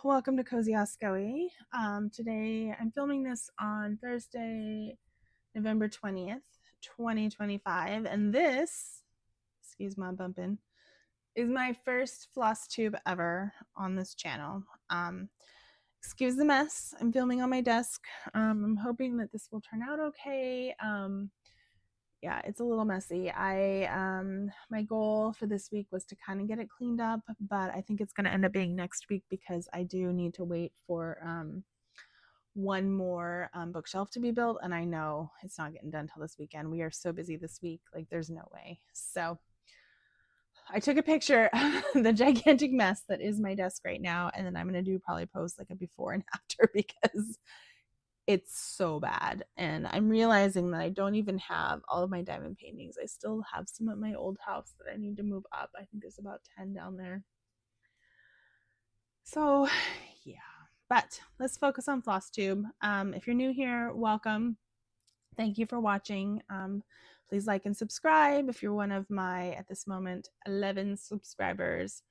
welcome to Cozy Oscoey. Today I'm filming this on Thursday, November 20th, 2025, and this, excuse my bumping, is my first floss tube ever on this channel. Excuse the mess. I'm filming on my desk. I'm hoping that this will turn out okay. Yeah, it's a little messy. My goal for this week was to kind of get it cleaned up, but I think it's going to end up being next week because I do need to wait for one more bookshelf to be built, and I know it's not getting done till this weekend. We are so busy this week, like there's no way. So I took a picture of the gigantic mess that is my desk right now, and then I'm going to probably post like a before and after because it's so bad. And I'm realizing that I don't even have all of my diamond paintings. I still have some at my old house that I need to move up. I think there's about 10 down there. So yeah, but let's focus on Flosstube. If you're new here, welcome. Thank you for watching. Please like and subscribe if you're one of my, at this moment, 11 subscribers.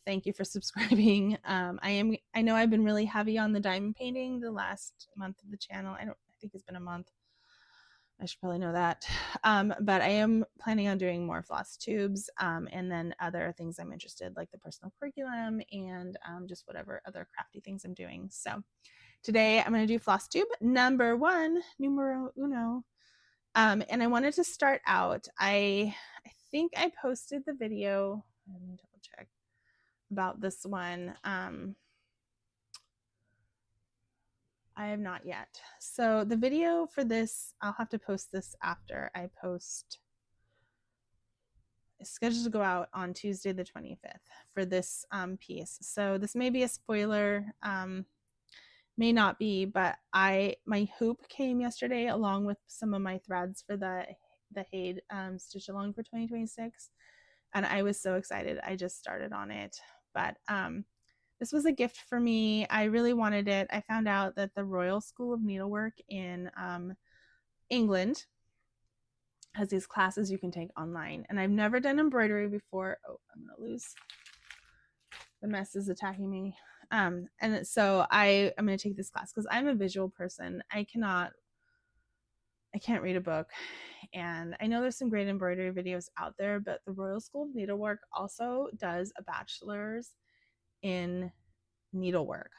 Thank you for subscribing. I know I've been really heavy on the diamond painting the last month of the channel. I think it's been a month. I should probably know that. But I am planning on doing more floss tubes, and then other things I'm interested, like the personal curriculum and just whatever other crafty things I'm doing. So today I'm going to do floss tube number 1, numero uno. And I wanted to start out, I think I posted the video, let me double check, about this one. I have not yet. So the video for this, I'll have to post this after I post. It's scheduled to go out on Tuesday the 25th for this piece. So this may be a spoiler, may not be, but my hoop came yesterday along with some of my threads for the HAED stitch along for 2026, and I was so excited. I just started on it, but this was a gift for me. I really wanted it. I found out that the Royal School of Needlework in England has these classes you can take online, and I've never done embroidery before. Oh, I'm gonna lose. The mess is attacking me. And so I'm gonna take this class because I'm a visual person. I can't read a book, and I know there's some great embroidery videos out there, but the Royal School of Needlework also does a bachelor's in needlework,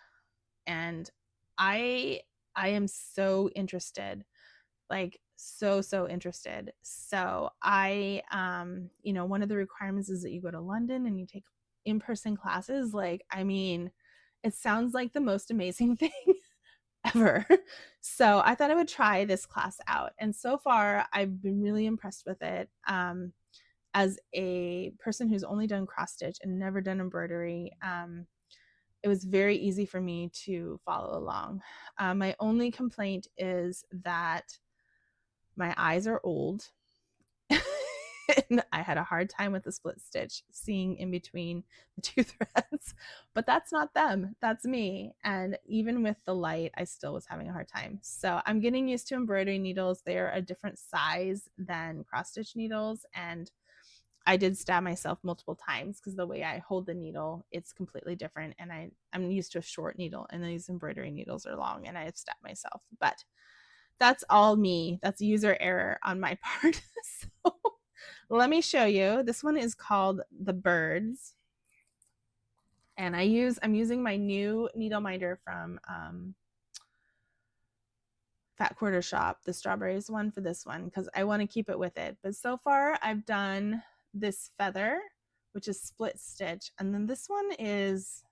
and I am so interested, like so interested. So I one of the requirements is that you go to London and you take in-person classes. Like, I mean, it sounds like the most amazing thing ever. So I thought I would try this class out, and so far I've been really impressed with it. As a person who's only done cross stitch and never done embroidery, it was very easy for me to follow along. My only complaint is that my eyes are old. And I had a hard time with the split stitch, seeing in between the two threads, but that's not them, that's me. And even with the light, I still was having a hard time. So I'm getting used to embroidery needles. They're a different size than cross stitch needles, and I did stab myself multiple times because the way I hold the needle, it's completely different. And I'm used to a short needle, and these embroidery needles are long, and I have stabbed myself. But that's all me. That's user error on my part. So let me show you. This one is called the Birds, and I'm using my new needle minder from Fat Quarter Shop, the strawberries one, for this one because I want to keep it with it. But so far I've done this feather, which is split stitch, and then this one is,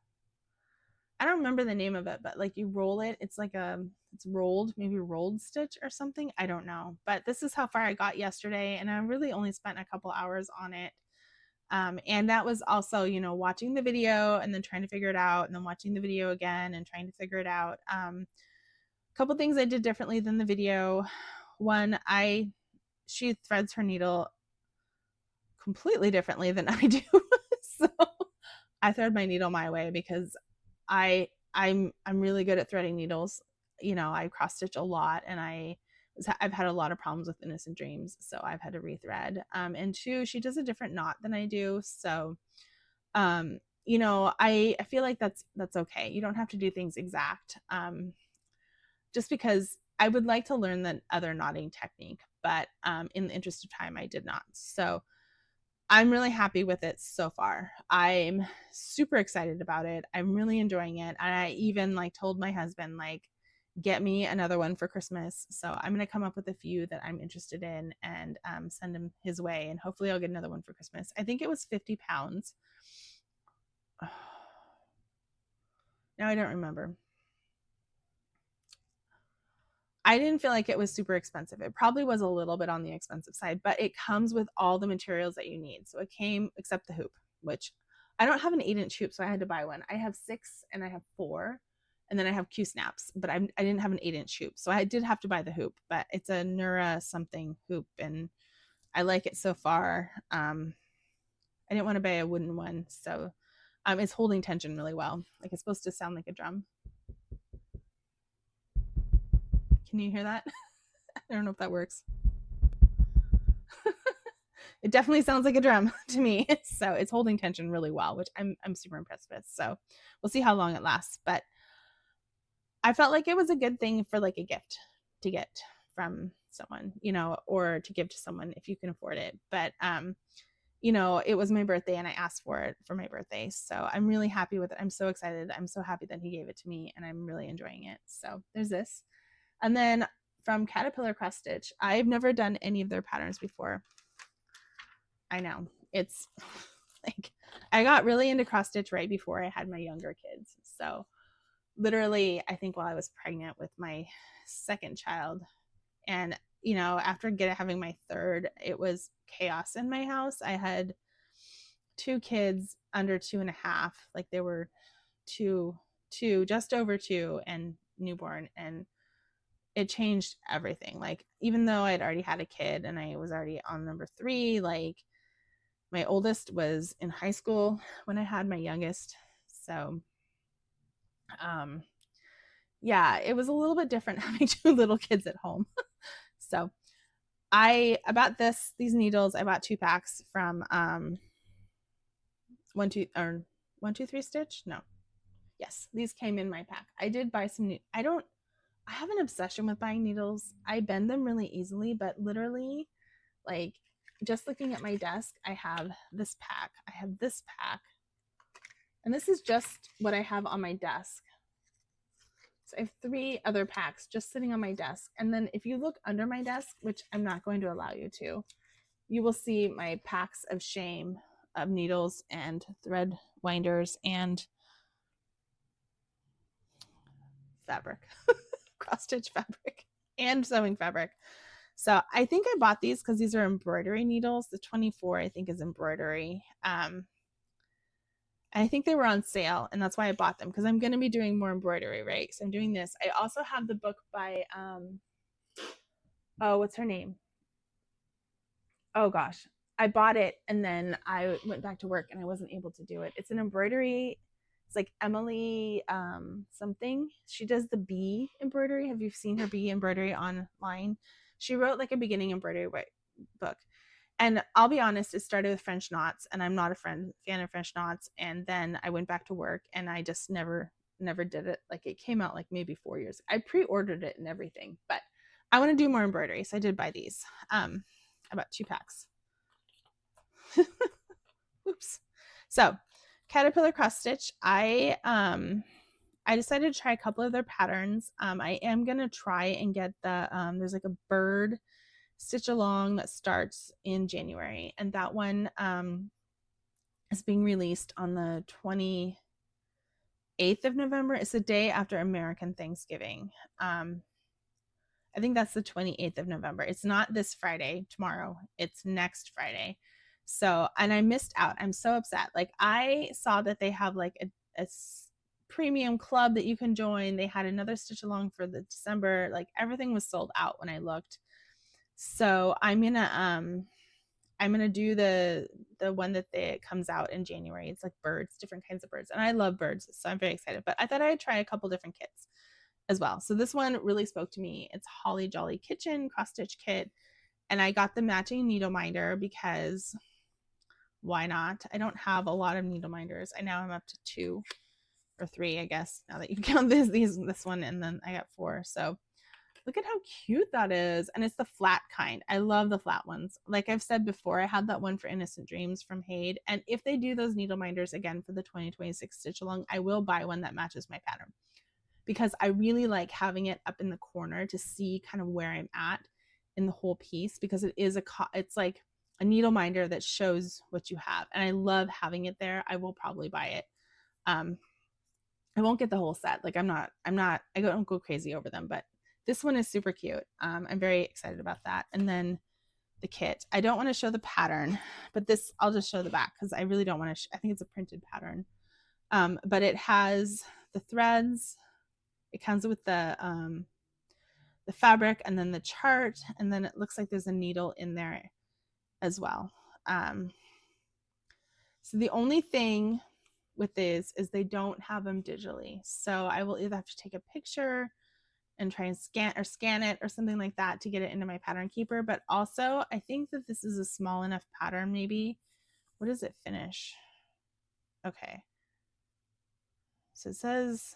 I don't remember the name of it, but like you roll it, it's like it's rolled, maybe rolled stitch or something, I don't know. But this is how far I got yesterday, and I really only spent a couple hours on it. And that was also, watching the video and then trying to figure it out, and then watching the video again and trying to figure it out. A couple things I did differently than the video. One, she threads her needle completely differently than I do. So I thread my needle my way because I'm really good at threading needles. I cross stitch a lot, and I've had a lot of problems with innocent dreams, so I've had to rethread. And two, she does a different knot than I do, so you know, I feel like that's okay. You don't have to do things exact. Just because I would like to learn the other knotting technique, but in the interest of time, I did not. So I'm really happy with it so far. I'm super excited about it. I'm really enjoying it. And I even like told my husband, like, get me another one for Christmas. So I'm going to come up with a few that I'm interested in and send him his way. And hopefully I'll get another one for Christmas. I think it was 50 pounds. Now I don't remember. I didn't feel like it was super expensive. It probably was a little bit on the expensive side, but it comes with all the materials that you need. So it came, except the hoop, which I don't have an 8-inch hoop, so I had to buy one. I have 6 and I have 4, and then I have Q snaps, but I didn't have an 8-inch hoop. So I did have to buy the hoop, but it's a Nura something hoop, and I like it so far. I didn't want to buy a wooden one, so it's holding tension really well. Like, it's supposed to sound like a drum. Can you hear that? I don't know if that works. It definitely sounds like a drum to me. So it's holding tension really well, which I'm super impressed with. So we'll see how long it lasts. But I felt like it was a good thing for like a gift to get from someone, you know, or to give to someone if you can afford it. But you know, it was my birthday and I asked for it for my birthday. So I'm really happy with it. I'm so excited. I'm so happy that he gave it to me and I'm really enjoying it. So there's this. And then from Caterpillar Cross Stitch, I've never done any of their patterns before. I know. It's like I got really into cross stitch right before I had my younger kids. So literally, I think while I was pregnant with my second child, and you know, after having my third, it was chaos in my house. I had 2 kids under 2.5, like they were two, just over 2, and newborn, and it changed everything. Like, even though I'd already had a kid and I was already on number 3, like my oldest was in high school when I had my youngest. So yeah, it was a little bit different having 2 little kids at home. So I bought these needles. I bought 2 packs from 123 Stitch. No, yes, these came in my pack. I did buy some new. I have an obsession with buying needles. I bend them really easily, but literally, like, just looking at my desk, I have this pack. I have this pack. And this is just what I have on my desk. So I have 3 other packs just sitting on my desk. And then if you look under my desk, which I'm not going to allow you to, you will see my packs of shame of needles and thread winders and fabric, cross stitch fabric, and sewing fabric. So I think I bought these because these are embroidery needles. The 24, I think, is embroidery. I think they were on sale, and that's why I bought them, because I'm going to be doing more embroidery, right? So I'm doing this. I also have the book by, oh, what's her name? Oh, gosh. I bought it, and then I went back to work, and I wasn't able to do it. It's an embroidery. It's like Emily something. She does the bee embroidery. Have you seen her bee embroidery online? She wrote like a beginning embroidery book. And I'll be honest, it started with French knots, and I'm not a fan of French knots. And then I went back to work, and I just never did it. Like, it came out like maybe 4 years. I pre-ordered it and everything, but I want to do more embroidery, so I did buy these. About 2 packs. Oops. So, Caterpillar Cross Stitch. I decided to try a couple of their patterns. I am gonna try and get the there's like a bird stitch along that starts in January, and that one is being released on the 28th of November. It's the day after American Thanksgiving. I think that's the 28th of November. It's not this Friday, tomorrow. It's next Friday. So, and I missed out. I'm so upset. Like, I saw that they have like a premium club that you can join. They had another stitch along for the December. Like, everything was sold out when I looked. So I'm gonna do the one that comes out in January. It's like birds, different kinds of birds, and I love birds, so I'm very excited. But I thought I'd try a couple different kits as well. So this one really spoke to me. It's Holly Jolly Kitchen cross stitch kit, and I got the matching needle minder because why not? I don't have a lot of needle minders. I now am up to 2 or 3, I guess, now that you count this one, and then I got 4. So look at how cute that is. And it's the flat kind. I love the flat ones. Like I've said before, I had that one for Innocent Dreams from HAED. And if they do those needle minders again for the 2026 stitch along, I will buy one that matches my pattern, because I really like having it up in the corner to see kind of where I'm at in the whole piece, because it's like a needle minder that shows what you have. And I love having it there. I will probably buy it. I won't get the whole set. Like I don't go crazy over them, but this one is super cute. I'm very excited about that. And then the kit. I don't want to show the pattern, but this, I'll just show the back because I really don't want to. I think it's a printed pattern. But it has the threads. It comes with the fabric and then the chart. And then it looks like there's a needle in there as well. So the only thing with these is they don't have them digitally. So I will either have to take a picture and try and scan it or something like that to get it into my pattern keeper. But also I think that this is a small enough pattern maybe. What does it finish? Okay. So it says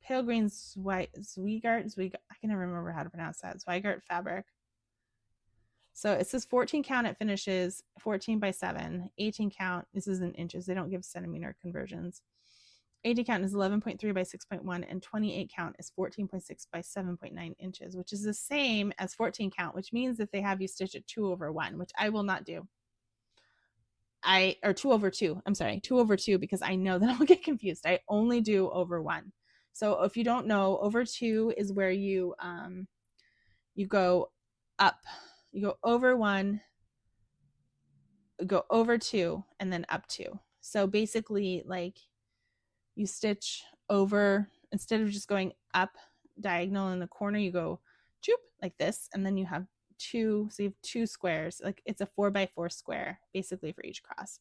pale green Zweigart, I can never remember how to pronounce that. Zweigart fabric. So it says 14 count, it finishes 14 by 7, 18 count, this is in inches, they don't give centimeter conversions. 18 count is 11.3 by 6.1, and 28 count is 14.6 by 7.9 inches, which is the same as 14 count, which means that they have you stitch at 2/1, which I will not do. Or 2/2, I'm sorry, 2/2, because I know that I'll get confused. I only do over 1. So if you don't know, over 2 is where you go up. You go over 1, go over 2, and then up 2. So basically, like, you stitch over, instead of just going up diagonal in the corner, you go choop like this, and then you have 2, so you have 2 squares. Like it's a 4x4 square basically for each cross.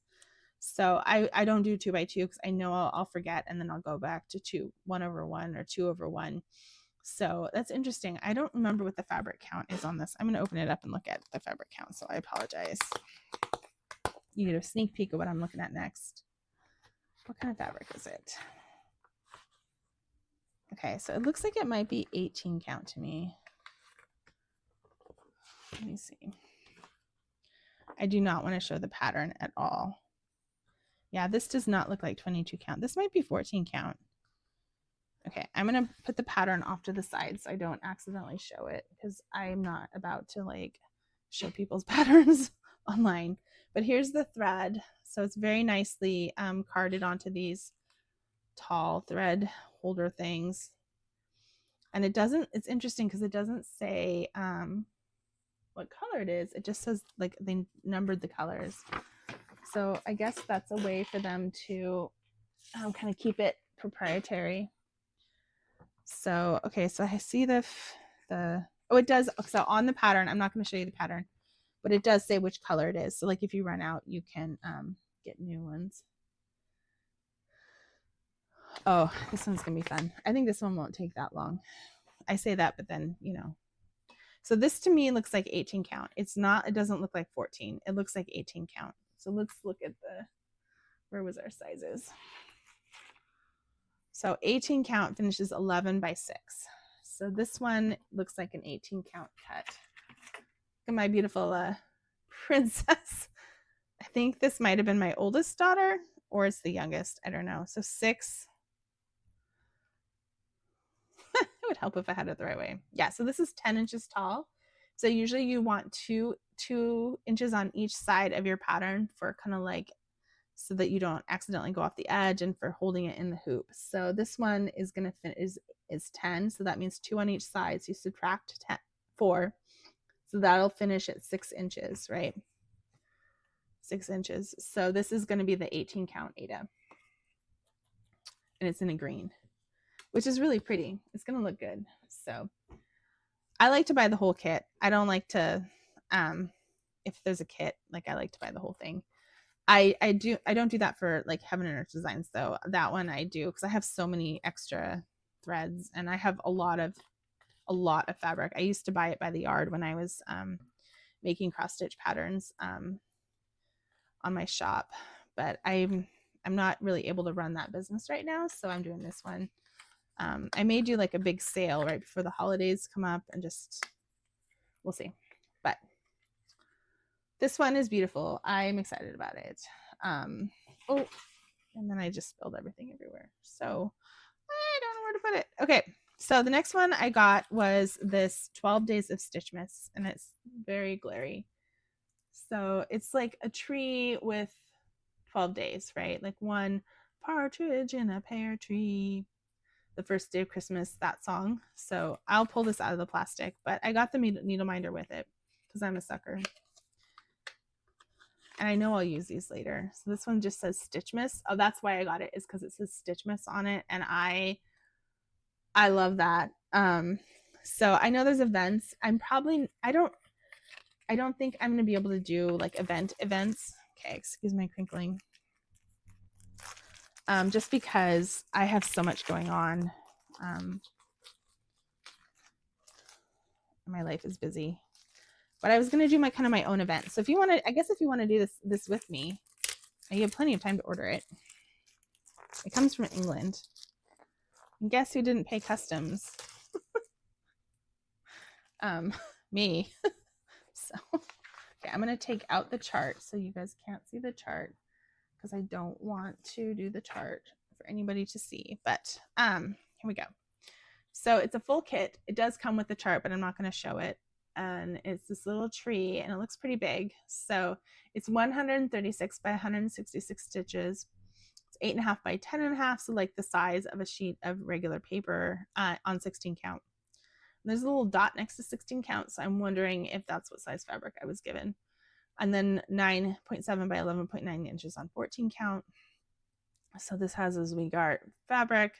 So I don't do 2x2 because I know I'll forget, and then I'll go back to 1/1 or 2/1. So that's interesting. I don't remember what the fabric count is on this. I'm going to open it up and look at the fabric count, so I apologize. You get a sneak peek of what I'm looking at next. What kind of fabric is it? Okay, so it looks like it might be 18 count to me. Let me see. I do not want to show the pattern at all. Yeah, this does not look like 22 count. This might be 14 count. Okay, I'm going to put the pattern off to the side so I don't accidentally show it, because I'm not about to like show people's patterns online. But here's the thread. So it's very nicely carded onto these tall thread holder things. And it's interesting because it doesn't say what color it is. It just says like they numbered the colors. So I guess that's a way for them to kind of keep it proprietary. So, okay, so I see it does. So on the pattern, I'm not going to show you the pattern, but it does say which color it is. So like if you run out, you can get new ones. Oh, this one's going to be fun. I think this one won't take that long. I say that, but then, So this to me looks like 18 count. It doesn't look like 14. It looks like 18 count. So let's look at where was our sizes? So 18 count finishes 11 by 6. So this one looks like an 18 count cut. Look at my beautiful princess. I think this might have been my oldest daughter, or it's the youngest. I don't know. So 6. It would help if I had it the right way. Yeah, so this is 10 inches tall. So usually you want 2 inches on each side of your pattern for kind of like, so that you don't accidentally go off the edge, and for holding it in the hoop. So this one is going to finish is 10. So that means 2 on each side. So you subtract 4. So that'll finish at 6 inches, right? 6 inches. So this is going to be the 18 count Ada. And it's in a green, which is really pretty. It's going to look good. So I like to buy the whole kit. I don't like to, if there's a kit, like I like to buy the whole thing. I don't do that for like Heaven and Earth Designs though. That one I do because I have so many extra threads, and I have a lot of fabric. I used to buy it by the yard when I was making cross stitch patterns. on my shop, but I'm not really able to run that business right now, so I'm doing this one. I may do like a big sale right before the holidays come up, and just we'll see. But this one is beautiful. I'm excited about it. Oh, and then I just spilled everything everywhere. So I don't know where to put it. Okay, so the next one I got was this 12 Days of Stitchmas, and it's very glary. So it's like a tree with 12 days, right? Like one partridge in a pear tree. The first day of Christmas, that song. So I'll pull this out of the plastic, but I got the needle minder with it because I'm a sucker. And I know I'll use these later. So this one just says Stitchmas. Oh, that's why I got it, is because it says Stitchmas on it, and I love that. So I know there's events. I don't think I'm gonna be able to do like events. Okay, excuse my crinkling. Just because I have so much going on. My life is busy. But I was gonna do my own event. So if you want to, I guess if you want to do this with me, you have plenty of time to order it. It comes from England. And guess who didn't pay customs? Me. So okay, I'm gonna take out the chart so you guys can't see the chart, because I don't want to do the chart for anybody to see. But here we go. So it's a full kit. It does come with the chart, but I'm not going to show it. And it's this little tree, and it looks pretty big. So it's 136 by 166 stitches. It's 8.5 by 10.5, so like the size of a sheet of regular paper on 16 count. And there's a little dot next to 16 count, so I'm wondering if that's what size fabric I was given. And then 9.7 by 11.9 inches on 14 count. So this has a Zweigart fabric,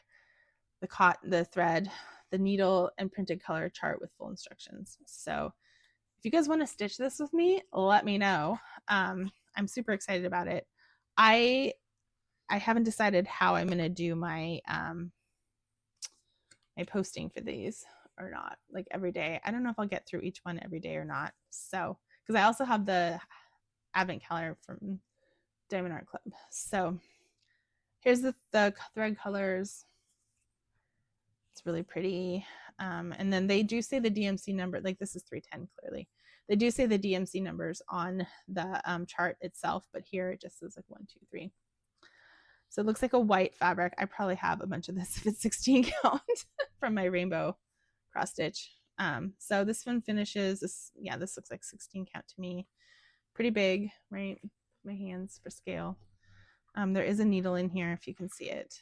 the thread, the needle, and printed color chart with full instructions. So if you guys want to stitch this with me, let me know. I'm super excited about it. I haven't decided how I'm going to do my my posting for these or not, like every day. I don't know if I'll get through each one every day or not. So because I also have the advent calendar from Diamond Art Club. So here's the thread colors. It's really pretty. And then they do say the DMC number, like this is 310 clearly. They do say the DMC numbers on the chart itself, but here it just says like 1, 2, 3. So it looks like a white fabric. I probably have a bunch of this if it's 16 count from my rainbow cross stitch. So this one finishes, this looks like 16 count to me. Pretty big, right? My hands for scale. There is a needle in here if you can see it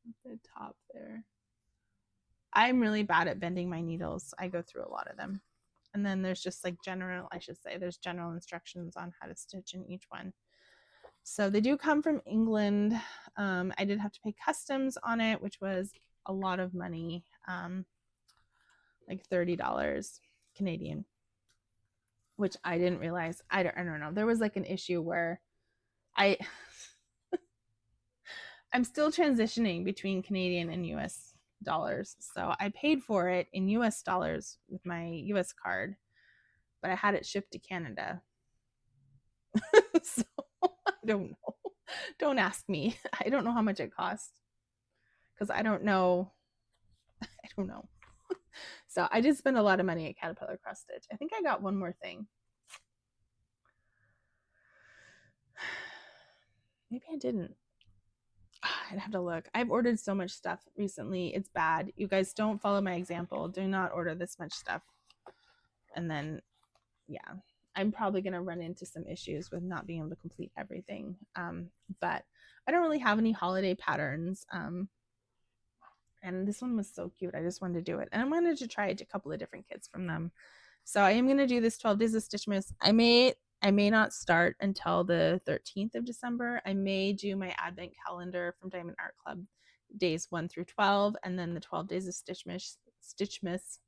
at the top there. I'm really bad at bending my needles. I go through a lot of them. And then there's just like there's general instructions on how to stitch in each one. So they do come from England. I did have to pay customs on it, which was a lot of money, like $30 Canadian, which I didn't realize. I don't know. There was like an issue where I'm still transitioning between Canadian and US dollars. So I paid for it in US dollars with my US card, but I had it shipped to Canada. So I don't know. Don't ask me. I don't know how much it cost, because I don't know. So I did spend a lot of money at Caterpillar Cross Stitch. I think I got one more thing. Maybe I didn't. I'd have to look. I've ordered so much stuff recently. It's bad. You guys don't follow my example. Do not order this much stuff. And then, yeah, I'm probably going to run into some issues with not being able to complete everything. But I don't really have any holiday patterns. And this one was so cute. I just wanted to do it. And I wanted to try a couple of different kits from them. So I am going to do this 12 Days of Stitchmas. I may not start until the 13th of December. I may do my advent calendar from Diamond Art Club, days 1 through 12, and then the 12 Days of Stitchmas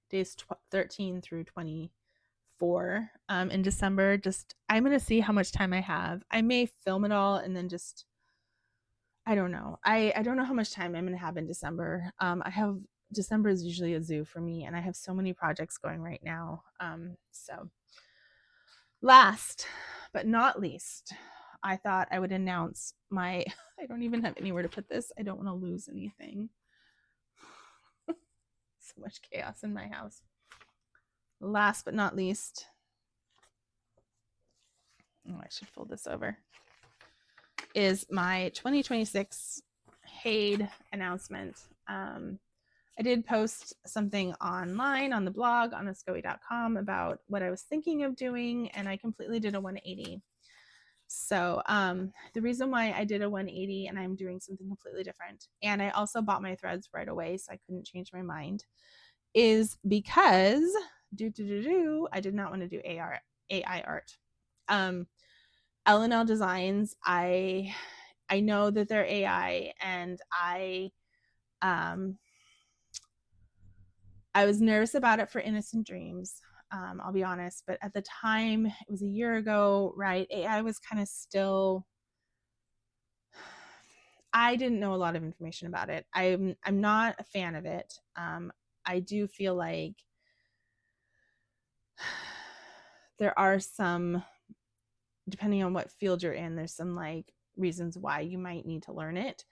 days 13 through 24 in December. Just I'm going to see how much time I have. I may film it all and then just, I don't know. I don't know how much time I'm going to have in December. December is usually a zoo for me, and I have so many projects going right now. So last but not least, I thought I would announce my, I don't even have anywhere to put this. I don't want to lose anything. So much chaos in my house. Last but not least, oh, I should fold this over, is my 2026 HAED announcement. I did post something online on the blog on oscoey.com about what I was thinking of doing, and I completely did a 180. So the reason why I did a 180 and I'm doing something completely different, and I also bought my threads right away, so I couldn't change my mind, is because I did not want to do AI art. L&L Designs, I know that they're AI, and I was nervous about it for Innocent Dreams. I'll be honest, but at the time, it was a year ago, right? AI was kind of still, I didn't know a lot of information about it. I'm not a fan of it. I do feel like there are some, depending on what field you're in, there's some like reasons why you might need to learn it,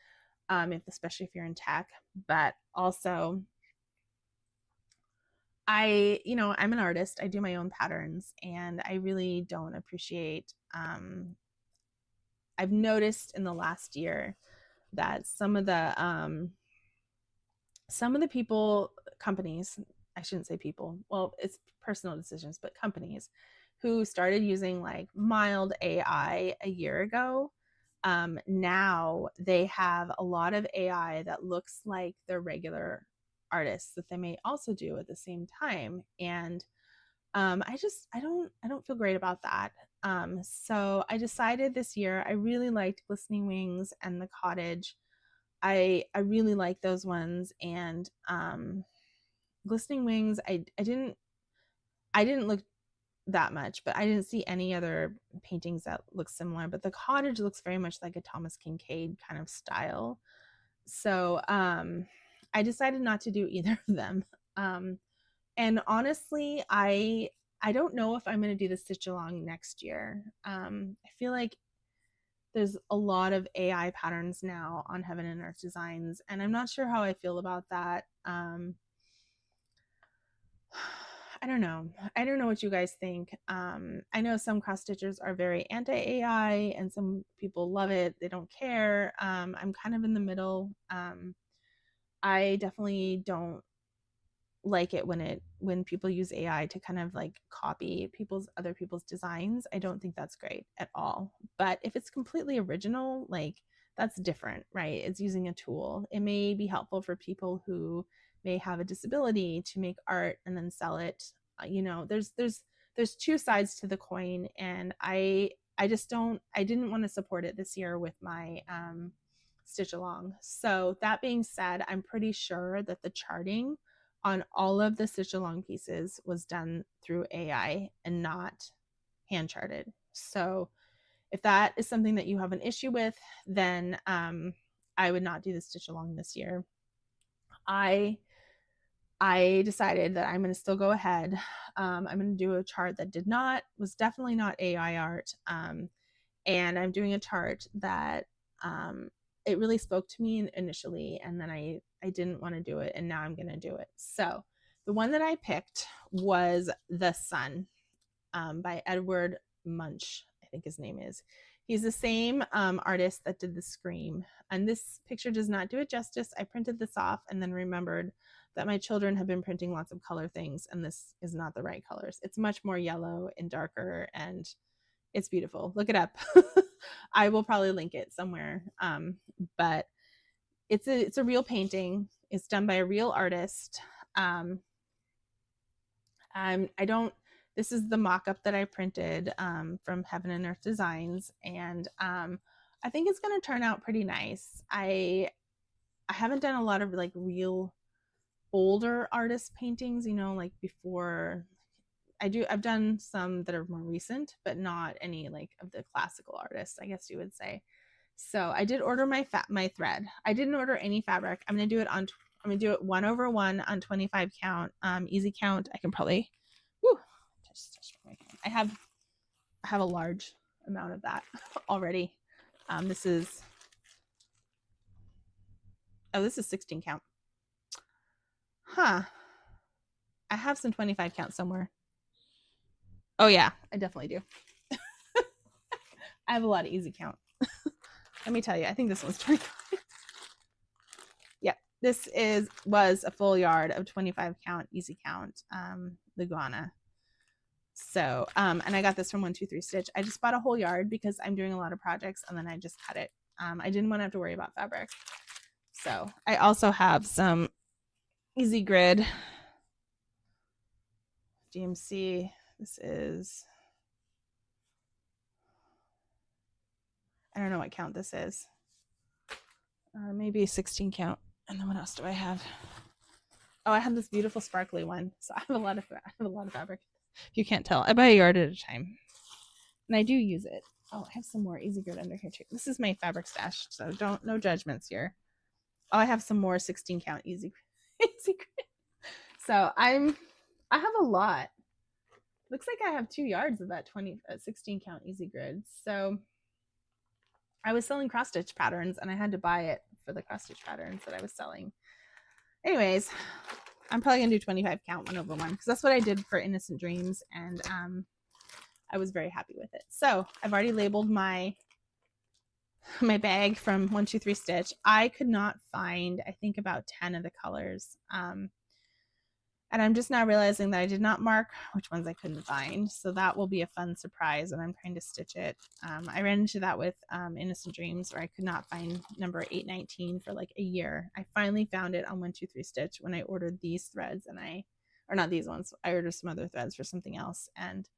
especially if you're in tech. But also, I'm an artist. I do my own patterns, and I really don't appreciate. I've noticed in the last year that some of the people, companies, I shouldn't say people, well, it's personal decisions, but companies who started using like mild AI a year ago, now they have a lot of AI that looks like their regular artists that they may also do at the same time. And I don't feel great about that. So I decided this year, I really liked Glistening Wings and The Cottage. I really like those ones. And Glistening Wings, I didn't look that much, but I didn't see any other paintings that look similar. But The Cottage looks very much like a Thomas Kincaid kind of style. So I decided not to do either of them. And honestly, I don't know if I'm going to do the stitch along next year. I feel like there's a lot of AI patterns now on Heaven and Earth Designs, and I'm not sure how I feel about that. I don't know. I don't know what you guys think. I know some cross stitchers are very anti-AI, and some people love it. They don't care. I'm kind of in the middle. I definitely don't like it when people use AI to kind of like copy other people's designs. I don't think that's great at all. But if it's completely original, like that's different, right? It's using a tool. It may be helpful for people who may have a disability to make art and then sell it. There's two sides to the coin, and I didn't want to support it this year with my stitch along. So that being said, I'm pretty sure that the charting on all of the stitch along pieces was done through AI and not hand charted. So if that is something that you have an issue with, then I would not do the stitch along this year. I decided that I'm going to still go ahead. I'm going to do a chart that was definitely not AI art. And I'm doing a chart that it really spoke to me initially, and then I didn't want to do it, and now I'm going to do it. So the one that I picked was The Sun by Edward Munch, I think his name is. He's the same artist that did The Scream, and this picture does not do it justice. I printed this off and then remembered that my children have been printing lots of color things, and this is not the right colors. It's much more yellow and darker, and it's beautiful. Look it up. I will probably link it somewhere. But it's a real painting. It's done by a real artist. This is the mock-up that I printed from Heaven and Earth Designs, and I think it's going to turn out pretty nice. I haven't done a lot of like real older artist paintings, like before. I've done some that are more recent, but not any like of the classical artists, I guess you would say. So I did order my thread. I didn't order any fabric. I'm gonna do it 1/1 on 25 count, easy count. I can probably, I have a large. amount of that already. This is 16 count. Huh. I have some 25 count somewhere. Oh yeah, I definitely do. I have a lot of easy count. Let me tell you, I think this one's 25. Yeah, this was a full yard of 25 count easy count Lugana. So, and I got this from 123 Stitch. I just bought a whole yard because I'm doing a lot of projects, and then I just cut it. I didn't want to have to worry about fabric. So I also have some Easy Grid DMC. This is, I don't know what count this is. Maybe 16 count. And then what else do I have? Oh, I have this beautiful sparkly one. So I have a lot of fabric. If you can't tell, I buy a yard at a time, and I do use it. Oh, I have some more Easy Grid under here too. This is my fabric stash, so no judgments here. Oh, I have some more 16 count Easy Grid. So I have a lot. Looks like I have 2 yards of that 16 count Easy Grid. So I was selling cross stitch patterns, and I had to buy it for the cross stitch patterns that I was selling. Anyways, I'm probably gonna do 25 count 1/1 because that's what I did for Innocent Dreams, and I was very happy with it. So I've already labeled my bag from 123 Stitch. I could not find, I think, about 10 of the colors. And I'm just now realizing that I did not mark which ones I couldn't find. So that will be a fun surprise when I'm trying to stitch it. I ran into that with Innocent Dreams, where I could not find number 819 for like a year. I finally found it on 123 Stitch when I ordered these threads, and or not these ones, I ordered some other threads for something else, and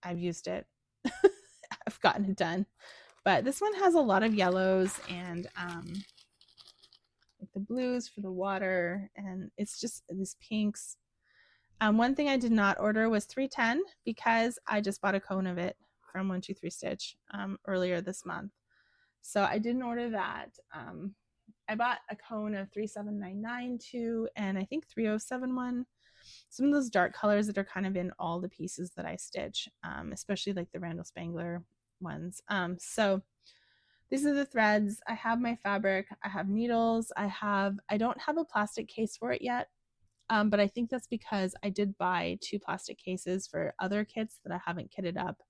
I've used it. I've gotten it done. But this one has a lot of yellows and like the blues for the water, and it's just these pinks. One thing I did not order was 310 because I just bought a cone of it from 123 Stitch earlier this month. So I didn't order that. I bought a cone of 37992 and I think 3071. Some of those dark colors that are kind of in all the pieces that I stitch, especially like the Randall Spangler ones. So these are the threads. I have my fabric. I have needles. I don't have a plastic case for it yet, but I think that's because I did buy 2 plastic cases for other kits that I haven't kitted up,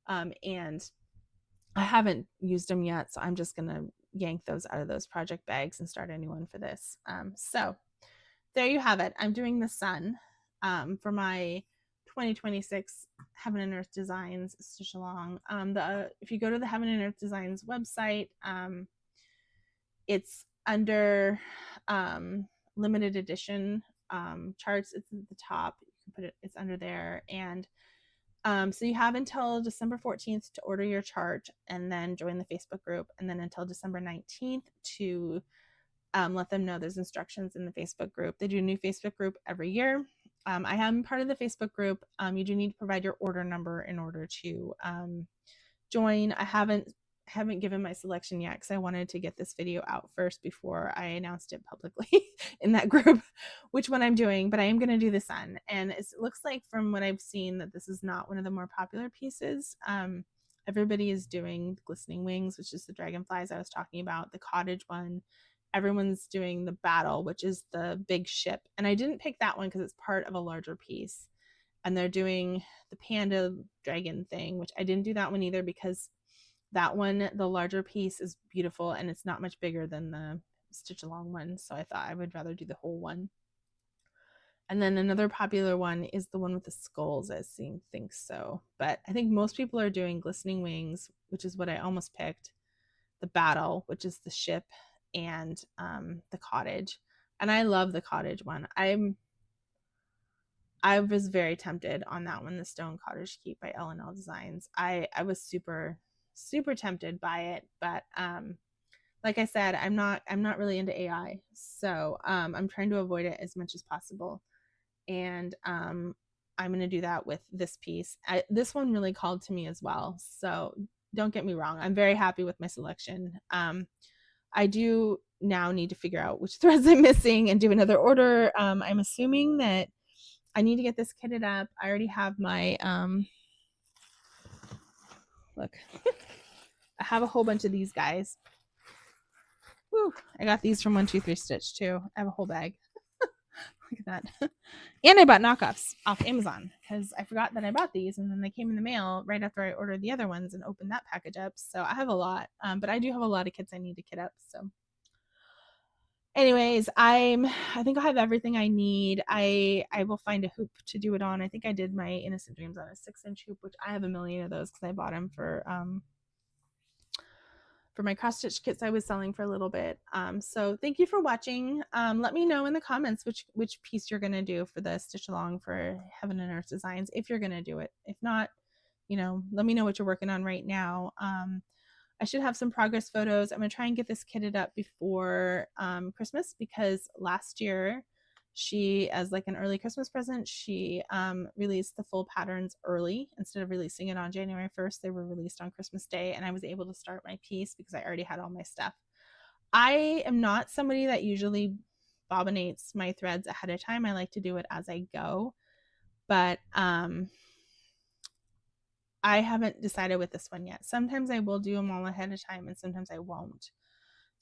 and I haven't used them yet, so I'm just going to yank those out of those project bags and start a new one for this. So there you have it. I'm doing the sun for my 2026 Heaven and Earth Designs stitch along. If you go to the Heaven and Earth Designs website, it's under limited edition charts. It's at the top. You can put it. It's under there, and so you have until December 14th to order your chart, and then join the Facebook group, and then until December 19th to let them know there's instructions in the Facebook group. They do a new Facebook group every year. I am part of the Facebook group. You do need to provide your order number in order to join. I haven't given my selection yet because I wanted to get this video out first before I announced it publicly in that group, which one I'm doing, but I am going to do the sun. And it looks like from what I've seen that this is not one of the more popular pieces. Everybody is doing Glistening Wings, which is the dragonflies I was talking about, the cottage one. Everyone's doing the battle, which is the big ship. And I didn't pick that one because it's part of a larger piece. And they're doing the panda dragon thing, which I didn't do that one either because that one, the larger piece, is beautiful and it's not much bigger than the stitch along one. So I thought I would rather do the whole one. And then another popular one is the one with the skulls, I think so. But I think most people are doing Glistening Wings, which is what I almost picked, the battle, which is the ship, and the cottage. And I love the cottage one. I was very tempted on that one, the Stone Cottage Keep by L&L Designs. I was super tempted by it, but like I said, I'm not really into AI, so I'm trying to avoid it as much as possible. And I'm going to do that with this piece. This one really called to me as well, so don't get me wrong, I'm very happy with my selection. I do now need to figure out which threads I'm missing and do another order. I'm assuming that I need to get this kitted up. I already have my, look, I have a whole bunch of these guys. Woo, I got these from 123 Stitch too. I have a whole bag. Look at that. And I bought knockoffs off Amazon because I forgot that I bought these, and then they came in the mail right after I ordered the other ones and opened that package up. So I have a lot, but I do have a lot of kits I need to kit up. So anyways, I think I have everything I need. I will find a hoop to do it on. I think I did my Innocent Dreams on a 6-inch hoop, which I have a million of those because I bought them for my cross stitch kits I was selling for a little bit. So thank you for watching. Let me know in the comments which piece you're gonna do for the stitch along for Heaven and Earth Designs, if you're gonna do it. If not, let me know what you're working on right now. I should have some progress photos. I'm gonna try and get this kitted up before Christmas, because last year she, as like an early Christmas present, she released the full patterns early. Instead of releasing it on January 1st, they were released on Christmas Day, and I was able to start my piece because I already had all my stuff. I am not somebody that usually bobbinates my threads ahead of time. I like to do it as I go, but I haven't decided with this one yet. Sometimes I will do them all ahead of time, and sometimes I won't.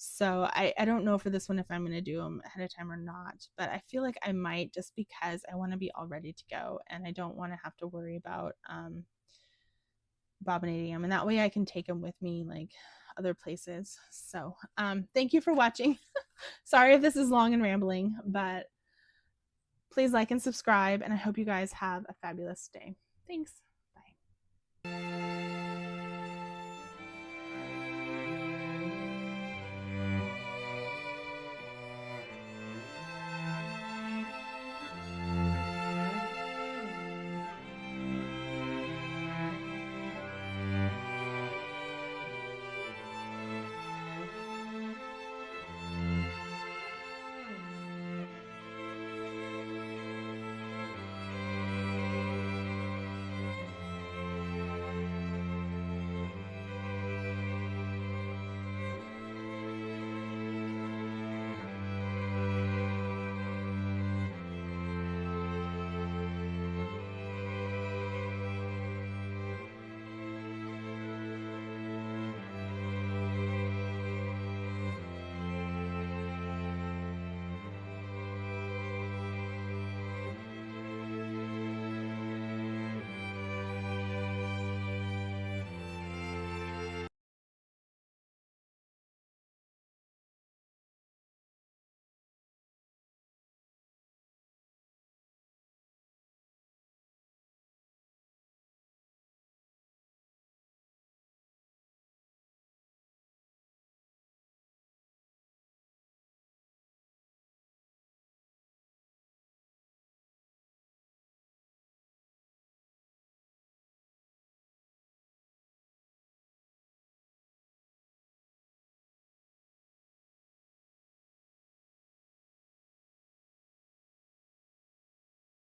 So I don't know for this one if I'm going to do them ahead of time or not, but I feel like I might, just because I want to be all ready to go and I don't want to have to worry about bobbinating them, and that way I can take them with me like other places. So thank you for watching. Sorry if this is long and rambling, but please like and subscribe, and I hope you guys have a fabulous day. Thanks.